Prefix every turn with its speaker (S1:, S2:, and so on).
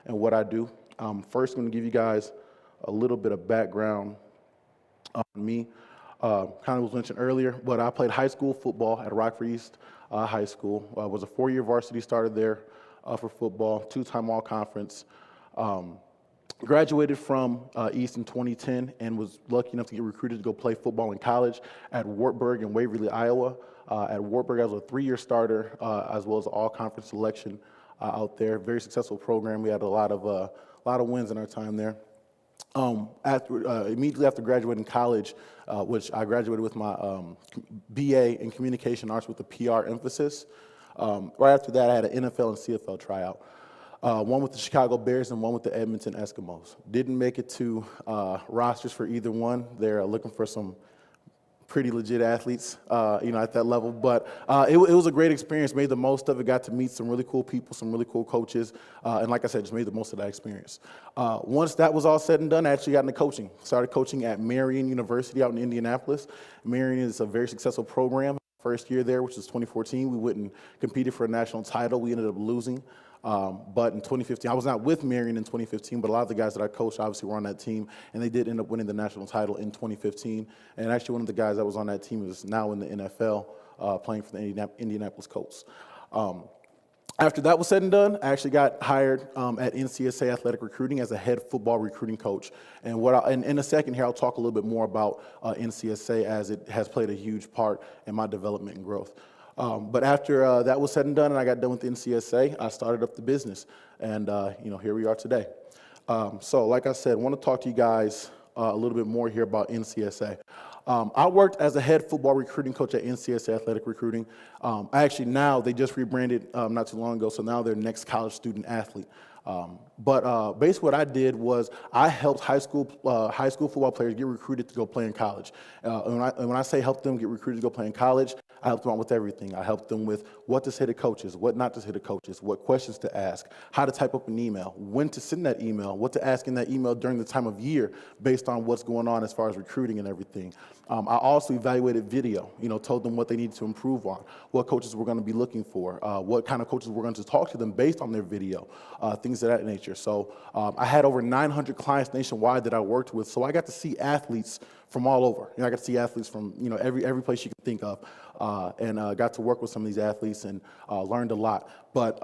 S1: and what I do. First, I'm going to give you guys a little bit of background on me. Kind of was mentioned earlier, but I played high school football at Rockford East High School. I was a 4-year varsity starter there for football, 2-time all-conference. Graduated from East in 2010 and was lucky enough to get recruited to go play football in college at Wartburg in Waverly, Iowa. At Wartburg, I was a 3-year starter as well as an all-conference selection out there. Very successful program. We had a lot of wins in our time there. Immediately after graduating college, which I graduated with my BA in Communication Arts with a PR emphasis. Right after that, I had an NFL and CFL tryout. One with the Chicago Bears and one with the Edmonton Eskimos. Didn't make it to rosters for either one. They're looking for some pretty legit athletes, at that level. But it was a great experience. Made the most of it. Got to meet some really cool people, some really cool coaches, and like I said, just made the most of that experience. Once that was all said and done, I actually got into coaching. Started coaching at Marian University out in Indianapolis. Marian is a very successful program. First year there, which was 2014, we went and competed for a national title. We ended up losing. But in 2015, I was not with Marian in 2015, but a lot of the guys that I coached obviously were on that team, and they did end up winning the national title in 2015. And actually, one of the guys that was on that team is now in the NFL, playing for the Indianapolis Colts. After that was said and done, I actually got hired at NCSA Athletic Recruiting as a head football recruiting coach. And in a second here, I'll talk a little bit more about NCSA as it has played a huge part in my development and growth. But after that was said and done and I got done with NCSA, I started up the business. And, here we are today. So like I said, I want to talk to you guys a little bit more here about NCSA. I worked as a head football recruiting coach at NCSA Athletic Recruiting. Now, they just rebranded not too long ago, so now they're Next College Student Athlete. But basically what I did was I helped high school football players get recruited to go play in college. And when I say help them get recruited to go play in college, I helped them out with everything. I helped them with what to say to coaches, what not to say to coaches, what questions to ask, how to type up an email, when to send that email, what to ask in that email during the time of year based on what's going on as far as recruiting and everything. I also evaluated video, told them what they needed to improve on, what coaches were going to be looking for, what kind of coaches were going to talk to them based on their video, things of that nature. So I had over 900 clients nationwide that I worked with, so I got to see athletes from all over. I got to see athletes from every place you can think of, and got to work with some of these athletes and learned a lot. But